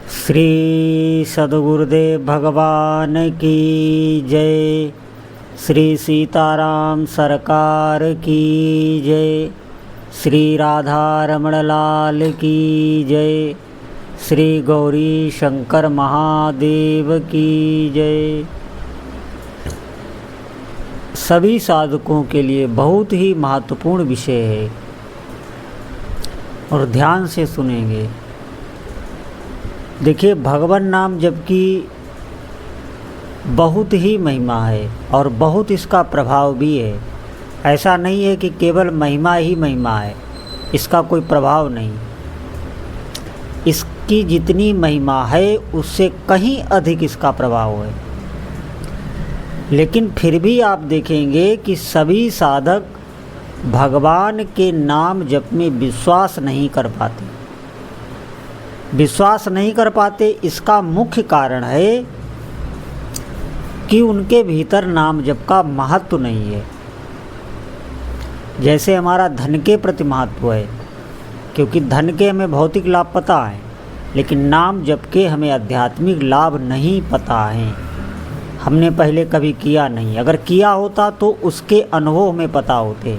श्री सद्गुरुदेव भगवान की जय। श्री सीताराम सरकार की जय। श्री राधा रमण लाल की जय। श्री गौरी शंकर महादेव की जय। सभी साधकों के लिए बहुत ही महत्वपूर्ण विषय है और ध्यान से सुनेंगे। देखिए, भगवान नाम जबकि बहुत ही महिमा है और बहुत इसका प्रभाव भी है। ऐसा नहीं है कि केवल महिमा ही महिमा है, इसका कोई प्रभाव नहीं। इसकी जितनी महिमा है उससे कहीं अधिक इसका प्रभाव है। लेकिन फिर भी आप देखेंगे कि सभी साधक भगवान के नाम जप में विश्वास नहीं कर पाते। विश्वास नहीं कर पाते, इसका मुख्य कारण है कि उनके भीतर नाम जप का महत्व नहीं है। जैसे हमारा धन के प्रति महत्व है, क्योंकि धन के हमें भौतिक लाभ पता है, लेकिन नाम जप के हमें आध्यात्मिक लाभ नहीं पता है। हमने पहले कभी किया नहीं, अगर किया होता तो उसके अनुभव हमें पता होते।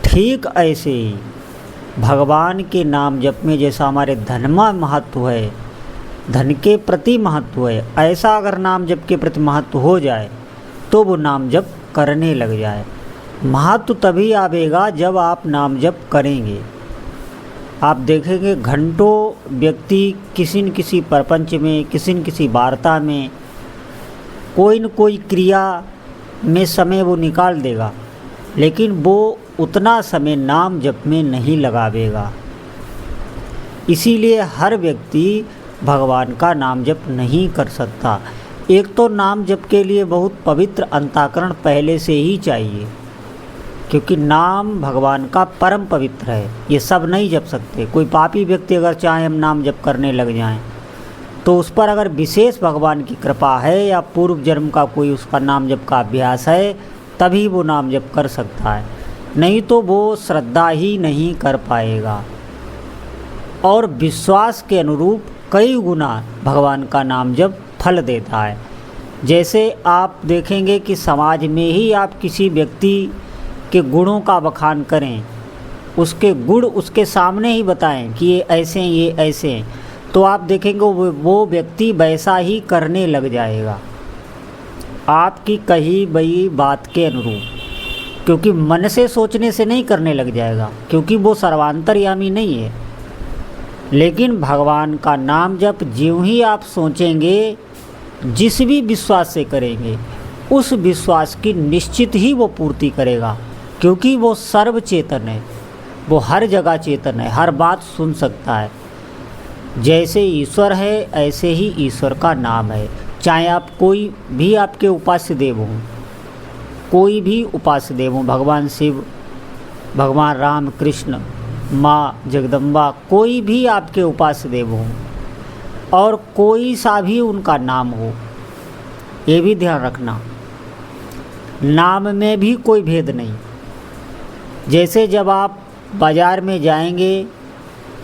ठीक ऐसे ही भगवान के नाम जप में जैसा हमारे धन में महत्व है, धन के प्रति महत्व है, ऐसा अगर नाम जप के प्रति महत्व हो जाए तो वो नाम जप करने लग जाए। महत्व तभी आवेगा जब आप नाम जप करेंगे। आप देखेंगे घंटों व्यक्ति किसी न किसी प्रपंच में, किसी न किसी वार्ता में, कोई न कोई क्रिया में समय वो निकाल देगा, लेकिन वो उतना समय नाम जप में नहीं लगावेगा। इसीलिए हर व्यक्ति भगवान का नाम जप नहीं कर सकता। एक तो नाम जप के लिए बहुत पवित्र अंतःकरण पहले से ही चाहिए, क्योंकि नाम भगवान का परम पवित्र है। ये सब नहीं जप सकते। कोई पापी व्यक्ति अगर चाहे हम नाम जप करने लग जाएं, तो उस पर अगर विशेष भगवान की कृपा है या पूर्व जन्म का कोई उसका नाम जप का अभ्यास है, तभी वो नाम जप कर सकता है, नहीं तो वो श्रद्धा ही नहीं कर पाएगा। और विश्वास के अनुरूप कई गुना भगवान का नाम जप फल देता है। जैसे आप देखेंगे कि समाज में ही आप किसी व्यक्ति के गुणों का बखान करें, उसके गुण उसके सामने ही बताएं कि ये ऐसे हैं, ये ऐसे हैं, तो आप देखेंगे वो व्यक्ति वैसा ही करने लग जाएगा, आपकी कही गई बात के अनुरूप। क्योंकि मन से सोचने से नहीं करने लग जाएगा, क्योंकि वो सर्वांतर्यामी नहीं है। लेकिन भगवान का नाम जप ज्यों ही आप सोचेंगे, जिस भी विश्वास से करेंगे, उस विश्वास की निश्चित ही वो पूर्ति करेगा, क्योंकि वो सर्वचेतन है, वो हर जगह चेतन है, हर बात सुन सकता है। जैसे ईश्वर है ऐसे ही ईश्वर का नाम है। चाहे आप कोई भी आपके उपास्य देव हों, कोई भी उपास्य देव हों, भगवान शिव, भगवान राम कृष्ण, माँ जगदम्बा, कोई भी आपके उपास्य देव हों और कोई सा भी उनका नाम हो, ये भी ध्यान रखना, नाम में भी कोई भेद नहीं। जैसे जब आप बाज़ार में जाएंगे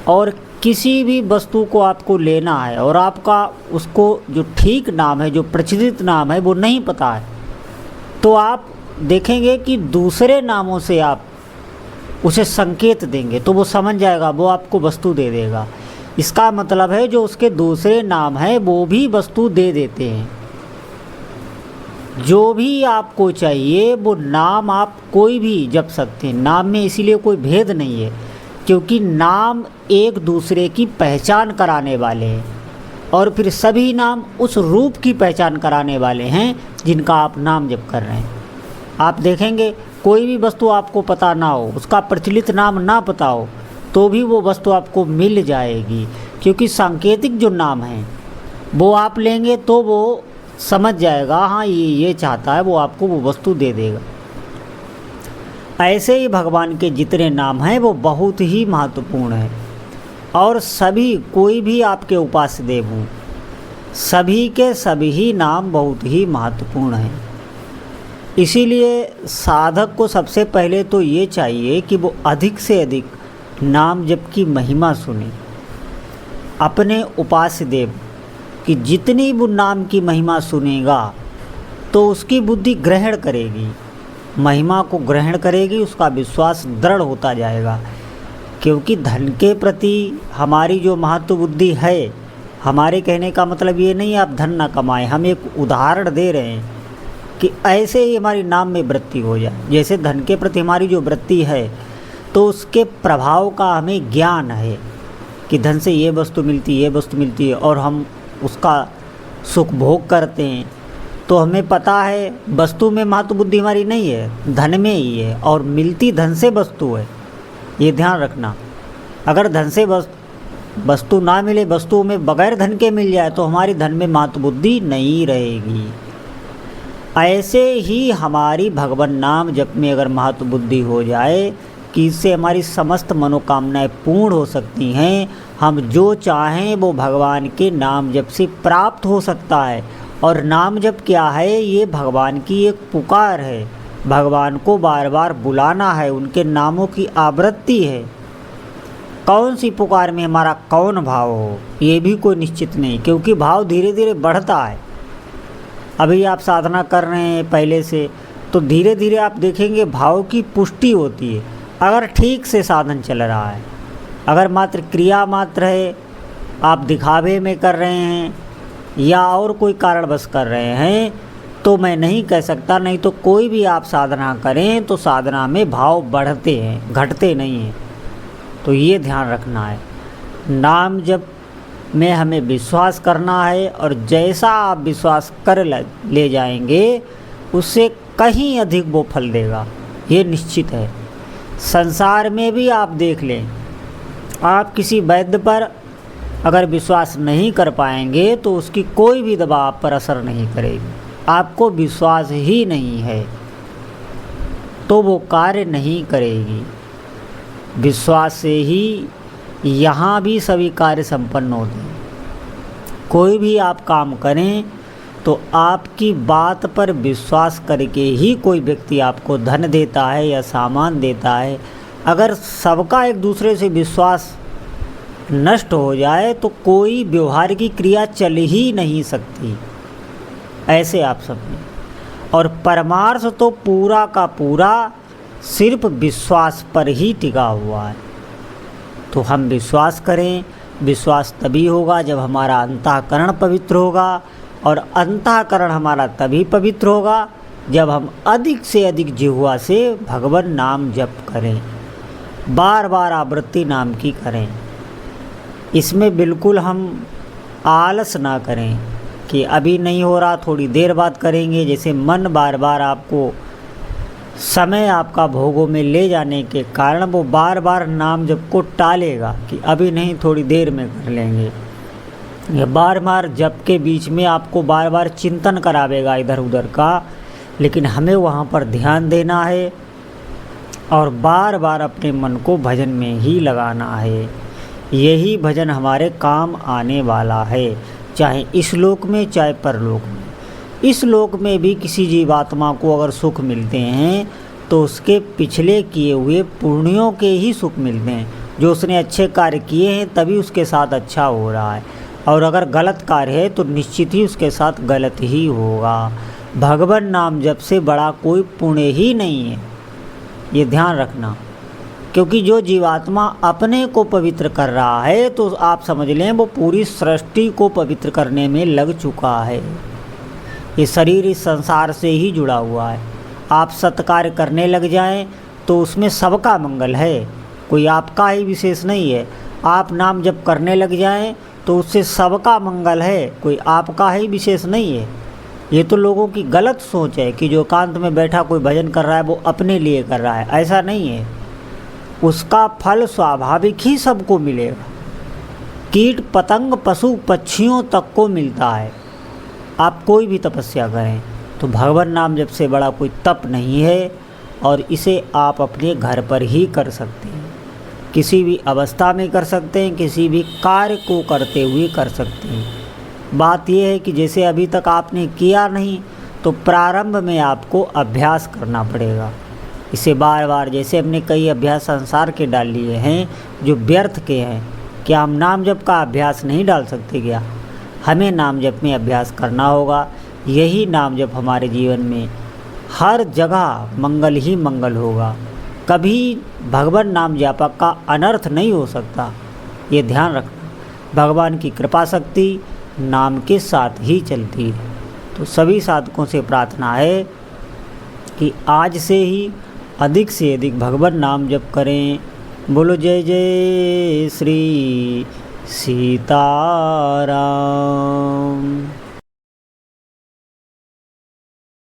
और किसी भी वस्तु को आपको लेना है और आपका उसको जो ठीक नाम है, जो प्रचलित नाम है, वो नहीं पता है, तो आप देखेंगे कि दूसरे नामों से आप उसे संकेत देंगे तो वो समझ जाएगा, वो आपको वस्तु दे देगा। इसका मतलब है जो उसके दूसरे नाम है वो भी वस्तु दे देते हैं। जो भी आपको चाहिए वो नाम आप कोई भी जप सकते हैं। नाम में इसीलिए कोई भेद नहीं है, क्योंकि नाम एक दूसरे की पहचान कराने वाले हैं, और फिर सभी नाम उस रूप की पहचान कराने वाले हैं जिनका आप नाम जप कर रहे हैं। आप देखेंगे कोई भी वस्तु आपको पता ना हो, उसका प्रचलित नाम ना पता हो, तो भी वो वस्तु आपको मिल जाएगी, क्योंकि सांकेतिक जो नाम है वो आप लेंगे तो वो समझ जाएगा, हाँ ये चाहता है, वो आपको वो वस्तु दे देगा। ऐसे ही भगवान के जितने नाम हैं वो बहुत ही महत्वपूर्ण है, और सभी कोई भी आपके उपास्य देव हों, सभी के सभी ही नाम बहुत ही महत्वपूर्ण हैं। इसीलिए साधक को सबसे पहले तो ये चाहिए कि वो अधिक से अधिक नाम जप की महिमा सुने। अपने उपास्य देव कि जितनी वो नाम की महिमा सुनेगा तो उसकी बुद्धि ग्रहण करेगी, महिमा को ग्रहण करेगी, उसका विश्वास दृढ़ होता जाएगा। क्योंकि धन के प्रति हमारी जो महत्व बुद्धि है, हमारे कहने का मतलब ये नहीं आप धन ना कमाएं, हम एक उदाहरण दे रहे हैं कि ऐसे ही हमारी नाम में वृत्ति हो जाए। जैसे धन के प्रति हमारी जो वृत्ति है तो उसके प्रभाव का हमें ज्ञान है कि धन से ये वस्तु मिलती है, ये वस्तु मिलती है, और हम उसका सुख भोग करते हैं। तो हमें पता है वस्तु में महत्व बुद्धि हमारी नहीं है, धन में ही है, और मिलती धन से वस्तु है। ये ध्यान रखना। अगर धन से वस्तु ना मिले, वस्तु में बगैर धन के मिल जाए, तो हमारी धन में महत्व बुद्धि नहीं रहेगी। ऐसे ही हमारी भगवान नाम जप में अगर महत्व बुद्धि हो जाए कि इससे हमारी समस्त मनोकामनाएं पूर्ण हो सकती हैं, हम जो चाहें वो भगवान के नाम जप से प्राप्त हो सकता है। और नाम जप क्या है? ये भगवान की एक पुकार है, भगवान को बार बार बुलाना है, उनके नामों की आवृत्ति है। कौन सी पुकार में हमारा कौन भाव हो ये भी कोई निश्चित नहीं, क्योंकि भाव धीरे धीरे बढ़ता है। अभी आप साधना कर रहे हैं पहले से, तो धीरे धीरे आप देखेंगे भाव की पुष्टि होती है। अगर ठीक से साधन चल रहा है, अगर मात्र क्रिया मात्र है, आप दिखावे में कर रहे हैं या और कोई कारणवश कर रहे हैं, तो मैं नहीं कह सकता। नहीं तो कोई भी आप साधना करें तो साधना में भाव बढ़ते हैं, घटते नहीं हैं। तो ये ध्यान रखना है। नाम जप में हमें विश्वास करना है, और जैसा आप विश्वास कर ले जाएंगे उससे कहीं अधिक वो फल देगा, ये निश्चित है। संसार में भी आप देख लें, आप किसी वैद्य पर अगर विश्वास नहीं कर पाएंगे तो उसकी कोई भी दवा आप पर असर नहीं करेगी। आपको विश्वास ही नहीं है तो वो कार्य नहीं करेगी। विश्वास से ही यहाँ भी सभी कार्य संपन्न होते हैं। कोई भी आप काम करें तो आपकी बात पर विश्वास करके ही कोई व्यक्ति आपको धन देता है या सामान देता है। अगर सबका एक दूसरे से विश्वास नष्ट हो जाए तो कोई व्यवहार की क्रिया चल ही नहीं सकती। ऐसे आप समझें। और परमार्थ तो पूरा का पूरा सिर्फ विश्वास पर ही टिका हुआ है। तो हम विश्वास करें। विश्वास तभी होगा जब हमारा अंतःकरण पवित्र होगा, और अंतःकरण हमारा तभी पवित्र होगा जब हम अधिक से अधिक जिह्वा से भगवान नाम जप करें, बार बार आवृत्ति नाम की करें। इसमें बिल्कुल हम आलस ना करें कि अभी नहीं हो रहा, थोड़ी देर बाद करेंगे। जैसे मन बार बार आपको समय आपका भोगों में ले जाने के कारण वो बार बार नाम जप को टालेगा कि अभी नहीं, थोड़ी देर में कर लेंगे। यह बार बार जप के बीच में आपको बार बार चिंतन करावेगा इधर उधर का, लेकिन हमें वहाँ पर ध्यान देना है और बार बार अपने मन को भजन में ही लगाना है। यही भजन हमारे काम आने वाला है, चाहे इस लोक में चाहे परलोक में। इस लोक में भी किसी जीवात्मा को अगर सुख मिलते हैं तो उसके पिछले किए हुए पुण्यों के ही सुख मिलते हैं। जो उसने अच्छे कार्य किए हैं तभी उसके साथ अच्छा हो रहा है, और अगर गलत कार्य है तो निश्चित ही उसके साथ गलत ही होगा। भगवान नाम जप से बड़ा कोई पुण्य ही नहीं है, ये ध्यान रखना। क्योंकि जो जीवात्मा अपने को पवित्र कर रहा है तो आप समझ लें वो पूरी सृष्टि को पवित्र करने में लग चुका है। ये शरीर इस संसार से ही जुड़ा हुआ है। आप सत्कार्य करने लग जाएं तो उसमें सबका मंगल है, कोई आपका ही विशेष नहीं है। आप नाम जप करने लग जाएं तो उससे सबका मंगल है, कोई आपका ही विशेष नहीं है। ये तो लोगों की गलत सोच है कि जो एकांत में बैठा कोई भजन कर रहा है वो अपने लिए कर रहा है। ऐसा नहीं है, उसका फल स्वाभाविक ही सबको मिलेगा। कीट पतंग पशु पक्षियों तक को मिलता है। आप कोई भी तपस्या करें तो भगवान नाम जप से बड़ा कोई तप नहीं है, और इसे आप अपने घर पर ही कर सकते हैं। किसी भी अवस्था में कर सकते हैं, किसी भी कार्य को करते हुए कर सकते हैं। बात यह है कि जैसे अभी तक आपने किया नहीं तो प्रारंभ में आपको अभ्यास करना पड़ेगा। इसे बार बार, जैसे हमने कई अभ्यास संसार के डाल लिए हैं जो व्यर्थ के हैं, क्या हम नाम जप का अभ्यास नहीं डाल सकते क्या? हमें नाम जप में अभ्यास करना होगा। यही नाम जप हमारे जीवन में हर जगह मंगल ही मंगल होगा। कभी भगवान नाम जापक का अनर्थ नहीं हो सकता, ये ध्यान रखना। भगवान की कृपा शक्ति नाम के साथ ही चलती है। तो सभी साधकों से प्रार्थना है कि आज से ही अधिक से अधिक भगवान नाम जप करें। बोलो जय जय श्री सीताराम।